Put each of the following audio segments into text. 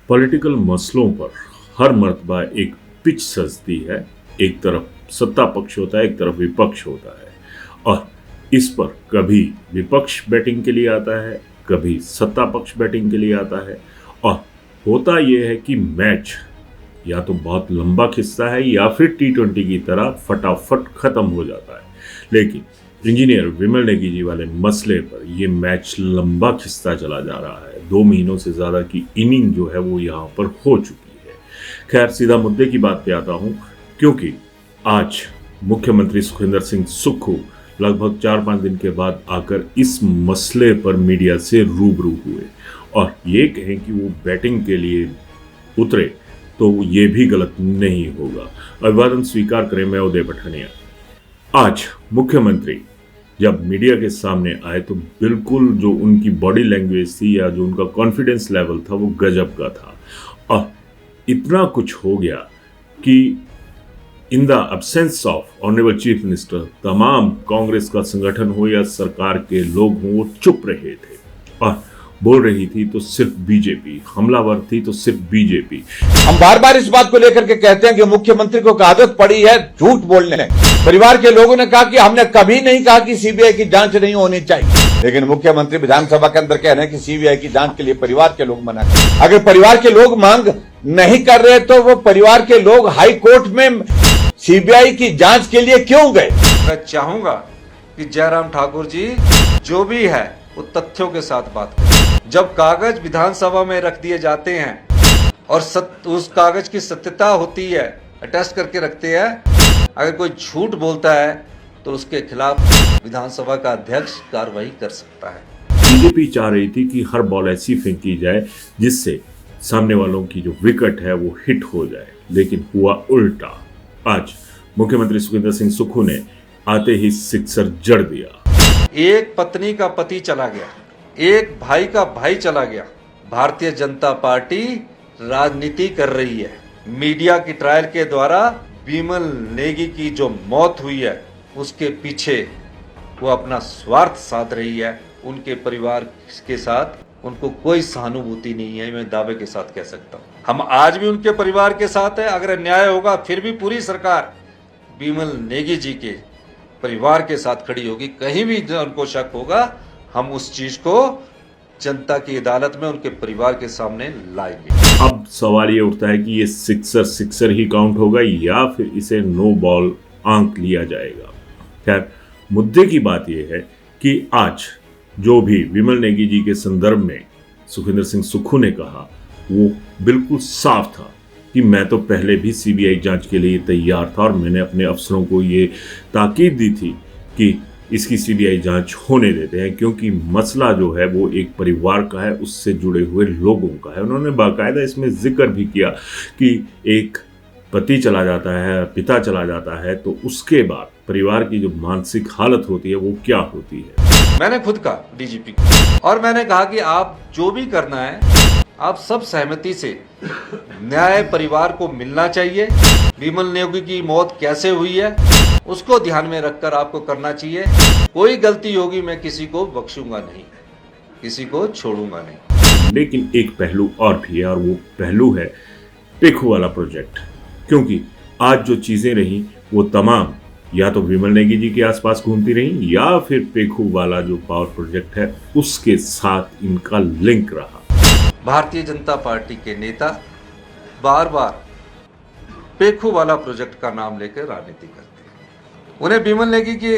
Political मसलों पर हर मर्तबा एक पिच सजती है। एक तरफ सत्ता पक्ष होता है, एक तरफ विपक्ष होता है, और इस पर कभी विपक्ष बैटिंग के लिए आता है, कभी सत्ता पक्ष बैटिंग के लिए आता है। और होता यह है कि मैच या तो बहुत लंबा खिंचता है या फिर T20 की तरह फटाफट खत्म हो जाता है। लेकिन इंजीनियर विमल नेगी जी वाले मसले पर यह मैच लंबा खिंचता चला जा रहा है। 2 महीनों से ज़्यादा की इनिंग जो है वो यहाँ पर हो चुकी है। खैर, सीधा मुद्दे की बात पे आता हूँ, क्योंकि आज मुख्यमंत्री सुखविंदर सिंह सुक्खू लगभग 4-5 दिन के बाद आकर इस मसले पर मीडिया से रूबरू हुए और ये कहें कि वो बैटिंग के लिए उतरे तो ये भी गलत नहीं होगा। अभिवादन स्वीकार करें, मैं उदय पठानिया। आज मुख्यमंत्री जब मीडिया के सामने आए तो बिल्कुल जो उनकी बॉडी लैंग्वेज थी या जो उनका कॉन्फिडेंस लेवल था वो गजब का था। और इतना कुछ हो गया कि in the absence of honourable chief minister तमाम कांग्रेस का संगठन हो या सरकार के लोग हों वो चुप रहे थे और बोल रही थी तो सिर्फ बीजेपी, हमलावर थी तो सिर्फ बीजेपी। हम बार बार इस बात को लेकर के कहते हैं कि मुख्यमंत्री को आदत पड़ी है झूठ बोलने। परिवार के लोगों ने कहा कि हमने कभी नहीं कहा कि सीबीआई की जांच नहीं होनी चाहिए, लेकिन मुख्यमंत्री विधानसभा के अंदर कह रहे हैं कि सीबीआई की जांच के लिए परिवार के लोग मना कर। अगर परिवार के लोग मांग नहीं कर रहे तो वो परिवार के लोग हाई कोर्ट में सीबीआई की जांच के लिए क्यों गए? मैं चाहूंगा कि जयराम ठाकुर जी जो भी है वो तथ्यों के साथ बात करें। जब कागज विधानसभा में रख दिए जाते हैं और उस कागज की सत्यता होती है, अटेस्ट करके रखते हैं, अगर कोई झूठ बोलता है तो उसके खिलाफ विधानसभा का अध्यक्ष कार्रवाई कर सकता है। बीजेपी चाह रही थी कि हर बॉल ऐसी फेंकी जाए जिससे सामने वालों की जो विकेट है वो हिट हो जाए, लेकिन हुआ उल्टा। आज मुख्यमंत्री सुखविंदर सिंह सुक्खू ने आते ही सिक्सर जड़ दिया। एक पत्नी का पति चला गया, एक भाई का भाई चला गया। भारतीय जनता पार्टी राजनीति कर रही है। मीडिया की ट्रायल के द्वारा विमल नेगी की जो मौत हुई है उसके पीछे वो अपना स्वार्थ साध रही है। उनके परिवार के साथ उनको कोई सहानुभूति नहीं है, मैं दावे के साथ कह सकता हूँ। हम आज भी उनके परिवार के साथ है। अगर अन्याय होगा फिर भी पूरी सरकार विमल नेगी जी के परिवार के साथ खड़ी होगी। कहीं भी उनको शक होगा हम उस चीज को जनता की अदालत में उनके परिवार के सामने लाएंगे। अब सवाल ये उठता है कि ये सिक्सर ही काउंट होगा या फिर इसे नो बॉल आंक लिया जाएगा। खैर, मुद्दे की बात यह है कि आज जो भी विमल नेगी जी के संदर्भ में सुखविंदर सिंह सुक्खू ने कहा वो बिल्कुल साफ था कि मैं तो पहले भी सीबीआई जांच के लिए तैयार था और मैंने अपने अफसरों को ये ताकीद दी थी कि इसकी सीबीआई जांच होने देते हैं, क्योंकि मसला जो है वो एक परिवार का है, उससे जुड़े हुए लोगों का है। उन्होंने बाकायदा इसमें जिक्र भी किया कि एक पति चला जाता है, पिता चला जाता है, तो उसके बाद परिवार की जो मानसिक हालत होती है वो क्या होती है। मैंने खुद कहा डीजीपी को, और मैंने कहा कि आप जो भी करना है आप सब सहमति से, न्याय परिवार को मिलना चाहिए। विमल नेगी की मौत कैसे हुई है उसको ध्यान में रखकर आपको करना चाहिए। कोई गलती होगी मैं किसी को बख्शूंगा नहीं, किसी को छोड़ूंगा नहीं। लेकिन एक पहलू और भी है और वो पहलू है पेखू वाला प्रोजेक्ट, क्योंकि आज जो चीजें रही वो तमाम या तो विमल नेगी जी के आसपास घूमती रही या फिर पेखू वाला जो पावर प्रोजेक्ट है उसके साथ इनका लिंक रहा। भारतीय जनता पार्टी के नेता बार बार पेखू वाला प्रोजेक्ट का नाम लेकर राजनीति करते हैं। उन्हें विमल नेगी के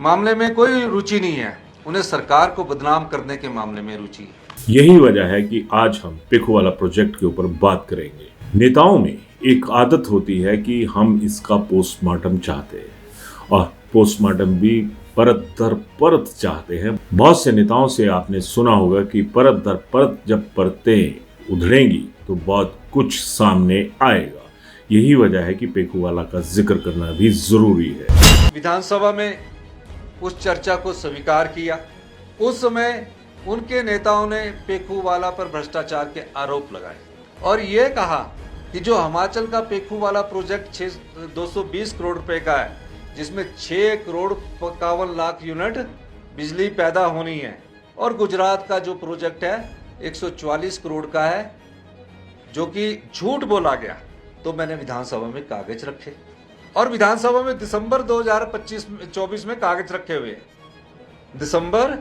मामले में कोई रुचि नहीं है, उन्हें सरकार को बदनाम करने के मामले में रुचि है। यही वजह है कि आज हम पेखू वाला प्रोजेक्ट के ऊपर बात करेंगे। नेताओं में एक आदत होती है कि हम इसका पोस्टमार्टम चाहते हैं और पोस्टमार्टम भी परत दर परत चाहते हैं। बहुत से नेताओं से आपने सुना होगा कि परत दर परत जब परतें उधड़ेंगी तो बहुत कुछ सामने आएगा। यही वजह है कि पेखू वाला का जिक्र करना भी जरूरी है। विधानसभा में उस चर्चा को स्वीकार किया। उस समय उनके नेताओं ने पेखू वाला पर भ्रष्टाचार के आरोप लगाए और ये कहा कि जो हिमाचल का पेखू वाला प्रोजेक्ट 220 करोड़ रुपए का है, जिसमें 6 करोड़ 51 लाख यूनिट बिजली पैदा होनी है, और गुजरात का जो प्रोजेक्ट है 144 करोड़ का है जो कि झूठ बोला गया, तो मैंने विधानसभा में कागज रखे और विधानसभा में दिसंबर 2024 में कागज रखे हुए हैं। दिसंबर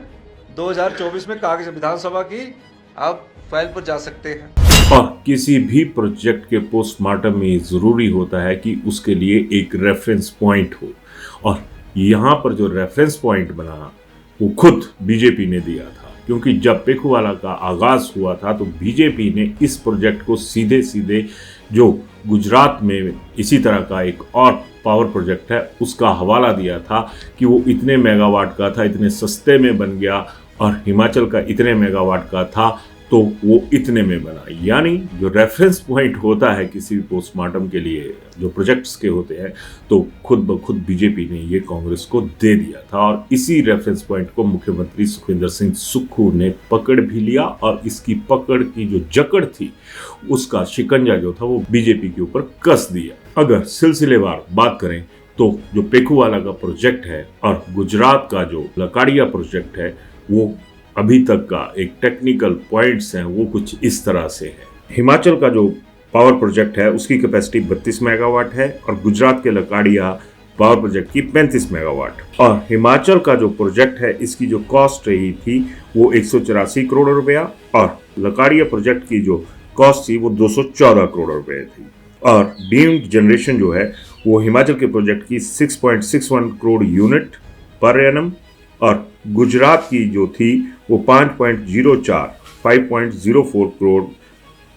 2024 में कागज विधानसभा की आप फाइल पर जा सकते हैं। और किसी भी प्रोजेक्ट के पोस्टमार्टम में जरूरी होता है कि उसके लिए एक रेफरेंस पॉइंट हो, और यहाँ पर जो रेफरेंस पॉइंट बना वो खुद बीजेपी ने दिया था, क्योंकि जब पेखुवाला का आगाज हुआ था तो बीजेपी ने इस प्रोजेक्ट को सीधे सीधे जो गुजरात में इसी तरह का एक और पावर प्रोजेक्ट है उसका हवाला दिया था कि वो इतने मेगावाट का था, इतने सस्ते में बन गया, और हिमाचल का इतने मेगावाट का था तो वो इतने में बना। यानी जो रेफरेंस पॉइंट होता है किसी भी पोस्टमार्टम के लिए जो प्रोजेक्ट्स के होते हैं, तो खुद ब खुद बीजेपी ने ये कांग्रेस को दे दिया था, और इसी रेफरेंस पॉइंट को मुख्यमंत्री सुखविंदर सिंह सुक्खू ने पकड़ भी लिया, और इसकी पकड़ की जो जकड़ थी उसका शिकंजा जो था वो बीजेपी के ऊपर कस दिया। अगर सिलसिलेवार बात करें तो जो पेखुवाला का प्रोजेक्ट है और गुजरात का जो लकाड़िया प्रोजेक्ट है, वो अभी तक का एक टेक्निकल पॉइंट्स हैं वो कुछ इस तरह से है। हिमाचल का जो पावर प्रोजेक्ट है उसकी कैपेसिटी 32 मेगावाट है, और गुजरात के लकाड़िया पावर प्रोजेक्ट की 35 मेगावाट। और हिमाचल का जो प्रोजेक्ट है इसकी जो कॉस्ट रही थी वो 184 करोड़ रुपया, और लकाड़िया प्रोजेक्ट की जो कॉस्ट थी वो 214 करोड़ रुपए थी। और डीम्ड जनरेशन जो है वो हिमाचल के प्रोजेक्ट की 6.61 करोड़ यूनिट पर एनम, और गुजरात की जो थी वो 5.04 करोड़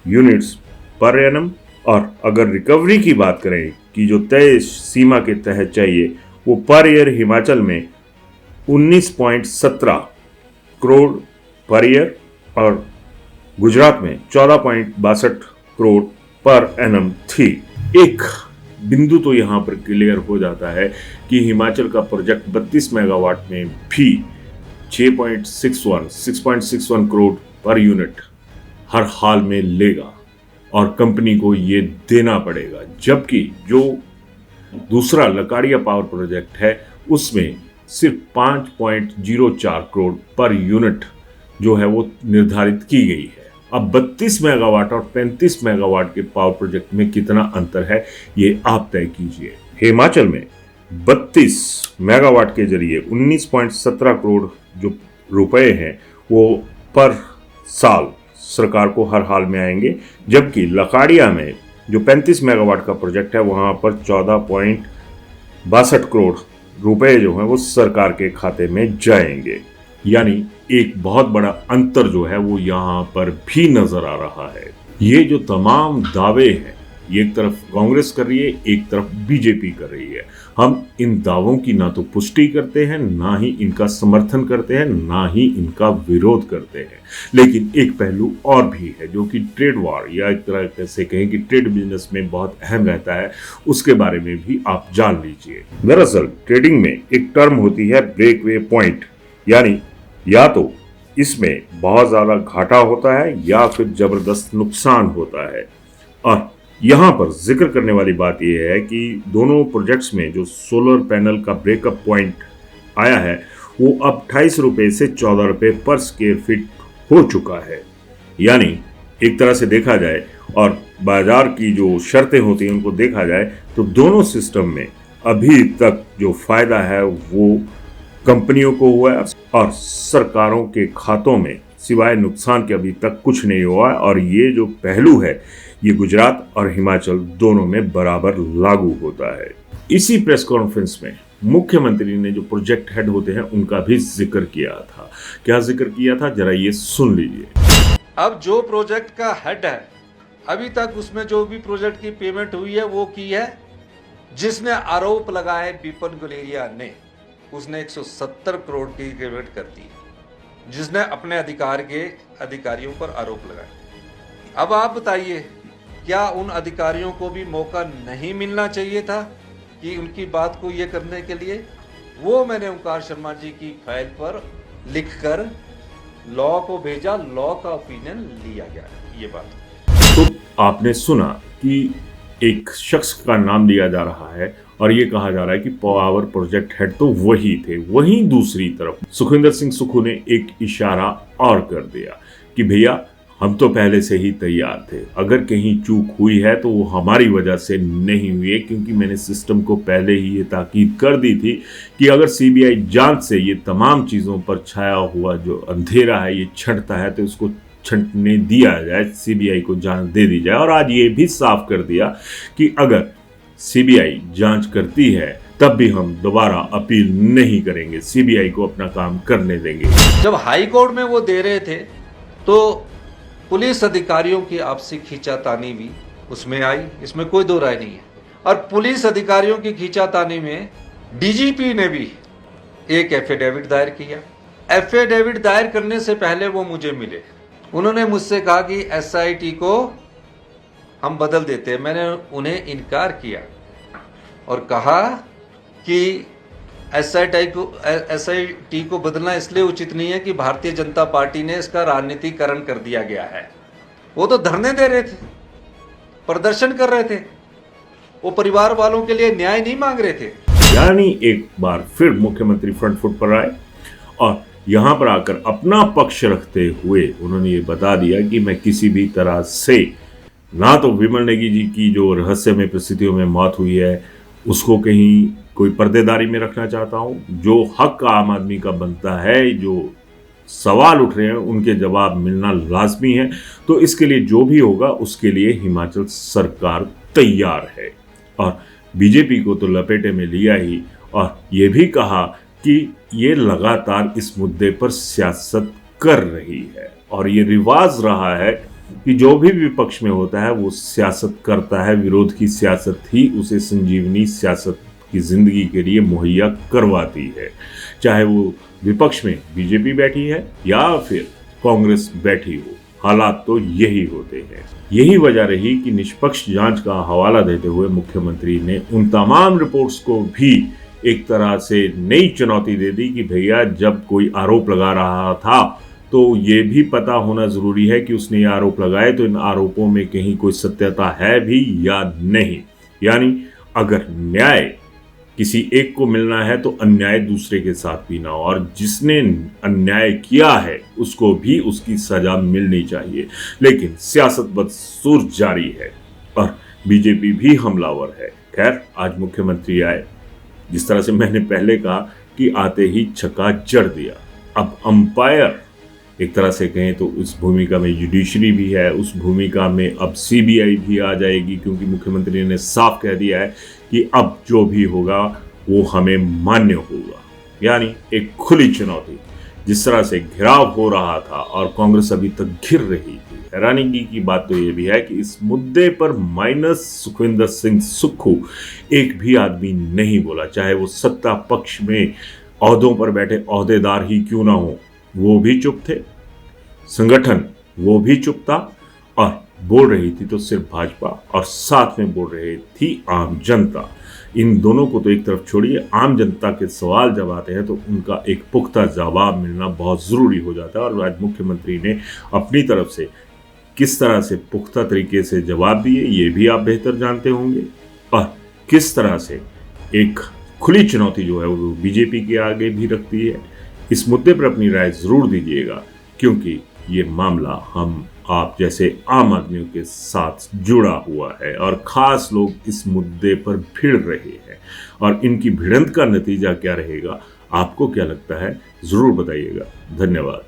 यूनिट्स पर एनम। और अगर रिकवरी की बात करें कि जो तय सीमा के तहत चाहिए, वो पर ईयर हिमाचल में 19.17 करोड़ पर ईयर और गुजरात में 14.62 करोड़ पर एनम थी। एक बिंदु तो यहाँ पर क्लियर हो जाता है कि हिमाचल का प्रोजेक्ट 32 मेगावाट में भी 6.61 करोड़ पर यूनिट हर हाल में लेगा, और कंपनी को ये देना पड़ेगा, जबकि जो दूसरा लकाड़िया पावर प्रोजेक्ट है उसमें सिर्फ 5.04 करोड़ पर यूनिट जो है वो निर्धारित की गई है। अब 32 मेगावाट और 35 मेगावाट के पावर प्रोजेक्ट में कितना अंतर है ये आप तय कीजिए। हिमाचल में 32 मेगावाट के जरिए 19.17 करोड़ जो रुपए हैं वो पर साल सरकार को हर हाल में आएंगे, जबकि लकाड़िया में जो 35 मेगावाट का प्रोजेक्ट है वहां पर 14.62 करोड़ रुपए जो हैं वो सरकार के खाते में जाएंगे। यानी एक बहुत बड़ा अंतर जो है वो यहाँ पर भी नजर आ रहा है। ये जो तमाम दावे हैं ये एक तरफ कांग्रेस कर रही है, एक तरफ बीजेपी कर रही है। हम इन दावों की ना तो पुष्टि करते हैं, ना ही इनका समर्थन करते हैं, ना ही इनका विरोध करते हैं, लेकिन एक पहलू और भी है जो कि ट्रेड वॉर या एक तरह से कहें कि ट्रेड बिजनेस में बहुत अहम रहता है, उसके बारे में भी आप जान लीजिए। दरअसल ट्रेडिंग में एक टर्म होती है ब्रेकवे पॉइंट, यानी या तो इसमें बहुत ज्यादा घाटा होता है या फिर जबरदस्त नुकसान होता है। और यहाँ पर जिक्र करने वाली बात यह है कि दोनों प्रोजेक्ट्स में जो सोलर पैनल का ब्रेकअप पॉइंट आया है वो अब 28 रुपये से 14 रुपये पर स्क्वायर फीट हो चुका है। यानी एक तरह से देखा जाए और बाजार की जो शर्तें होती हैं उनको देखा जाए तो दोनों सिस्टम में अभी तक जो फायदा है वो कंपनियों को हुआ है और सरकारों के खातों में सिवाय नुकसान के अभी तक कुछ नहीं हुआ है। और ये जो पहलू है ये गुजरात और हिमाचल दोनों में बराबर लागू होता है। इसी प्रेस कॉन्फ्रेंस में मुख्यमंत्री ने जो प्रोजेक्ट हेड होते हैं उनका भी जिक्र किया था। क्या जिक्र किया था जरा ये सुन लीजिए। अब जो प्रोजेक्ट का हेड है अभी तक उसमें जो भी प्रोजेक्ट की पेमेंट हुई है वो की है जिसने आरोप लगाए विपिन गुलेरिया ने, उसने 170 करोड़ की पेमेंट कर दी जिसने अपने अधिकारियों पर आरोप लगाए। अब आप बताइए क्या उन अधिकारियों को भी मौका नहीं मिलना चाहिए था कि उनकी बात को ये करने के लिए? वो मैंने ओंकार शर्मा जी की फाइल पर लिखकर लॉ को भेजा, लॉ का ओपिनियन लिया गया। ये बात तो आपने सुना कि एक शख्स का नाम लिया जा रहा है और ये कहा जा रहा है कि पावर प्रोजेक्ट हेड तो वही थे। वहीं दूसरी तरफ सुखविंदर सिंह सुक्खू ने एक इशारा और कर दिया कि भैया हम तो पहले से ही तैयार थे। अगर कहीं चूक हुई है तो वो हमारी वजह से नहीं हुई है, क्योंकि मैंने सिस्टम को पहले ही ये ताकीद कर दी थी कि अगर सीबीआई जांच से ये तमाम चीज़ों पर छाया हुआ जो अंधेरा है ये छंटता है तो उसको छंटने दिया जाए, सीबीआई को जांच दे दी जाए। और आज ये भी साफ कर दिया कि अगर सीबीआई जांच करती है तब भी हम दोबारा अपील नहीं करेंगे, सीबीआई को अपना काम करने देंगे। जब हाई कोर्ट में वो दे रहे थे तो पुलिस अधिकारियों की आपसी खींचातानी भी उसमें आई, इसमें कोई दो राय नहीं है। और पुलिस अधिकारियों की खींचातानी में डीजीपी ने भी एक एफिडेविट दायर किया। एफिडेविट दायर करने से पहले वो मुझे मिले, उन्होंने मुझसे कहा कि एसआईटी को हम बदल देते हैं। मैंने उन्हें इनकार किया और कहा कि एसआईटी को बदलना इसलिए उचित नहीं है कि भारतीय जनता पार्टी ने इसका राजनीतिकरण कर दिया गया है। वो तो धरने दे रहे थे, प्रदर्शन कर रहे थे, वो परिवार वालों के लिए न्याय नहीं मांग रहे थे। यानी एक बार फिर मुख्यमंत्री फ्रंट फुट पर आए और यहां पर आकर अपना पक्ष रखते हुए उन्होंने ये बता दिया कि मैं किसी भी तरह से ना तो विमल नेगी जी की जो रहस्यमय परिस्थितियों में मौत हुई है उसको कहीं कोई पर्देदारी में रखना चाहता हूं, जो हक आम आदमी का बनता है, जो सवाल उठ रहे हैं उनके जवाब मिलना लाजमी है। तो इसके लिए जो भी होगा उसके लिए हिमाचल सरकार तैयार है। और बीजेपी को तो लपेटे में लिया ही और ये भी कहा कि ये लगातार इस मुद्दे पर सियासत कर रही है और ये रिवाज रहा है कि जो भी विपक्ष में होता है वो सियासत करता है, विरोध की सियासत ही उसे संजीवनी सियासत की जिंदगी के लिए मुहैया करवाती है। चाहे वो विपक्ष में बीजेपी बैठी है या फिर कांग्रेस बैठी हो, हालात तो यही होते हैं। यही वजह रही कि निष्पक्ष जांच का हवाला देते हुए मुख्यमंत्री ने उन तमाम रिपोर्ट्स को भी एक तरह से नई चुनौती दे दी कि भैया जब कोई आरोप लगा रहा था तो ये भी पता होना जरूरी है कि उसने ये आरोप लगाए तो इन आरोपों में कहीं कोई सत्यता है भी या नहीं। यानी अगर न्याय किसी एक को मिलना है तो अन्याय दूसरे के साथ भी ना हो, और जिसने अन्याय किया है उसको भी उसकी सजा मिलनी चाहिए। लेकिन सियासत बदसूर जारी है और बीजेपी भी हमलावर है। खैर, आज मुख्यमंत्री आए, जिस तरह से मैंने पहले कहा कि आते ही छक्का जड़ दिया। अब अंपायर एक तरह से कहें तो इस भूमिका में जुडिशरी भी है, उस भूमिका में अब सीबीआई भी आ जाएगी, क्योंकि मुख्यमंत्री ने साफ कह दिया है कि अब जो भी होगा वो हमें मान्य होगा। यानी एक खुली चुनौती। जिस तरह से घिराव हो रहा था और कांग्रेस अभी तक घिर रही थी, हैरानी की बात तो ये भी है कि इस मुद्दे पर माइनस सुखविंदर सिंह सुक्खू एक भी आदमी नहीं बोला, चाहे वो सत्ता पक्ष में ओहदों पर बैठे ओहदेदार ही क्यों ना हो, वो भी चुप थे, संगठन वो भी चुप था, और बोल रही थी तो सिर्फ भाजपा और साथ में बोल रही थी आम जनता। इन दोनों को तो एक तरफ छोड़िए, आम जनता के सवाल जब आते हैं तो उनका एक पुख्ता जवाब मिलना बहुत ज़रूरी हो जाता है। और आज मुख्यमंत्री ने अपनी तरफ से किस तरह से पुख्ता तरीके से जवाब दिए ये भी आप बेहतर जानते होंगे, और किस तरह से एक खुली चुनौती जो है वो बीजेपी के आगे भी रखती है। इस मुद्दे पर अपनी राय ज़रूर दीजिएगा, क्योंकि ये मामला हम आप जैसे आम आदमियों के साथ जुड़ा हुआ है और ख़ास लोग इस मुद्दे पर भिड़ रहे हैं। और इनकी भिड़ंत का नतीजा क्या रहेगा, आपको क्या लगता है, ज़रूर बताइएगा। धन्यवाद।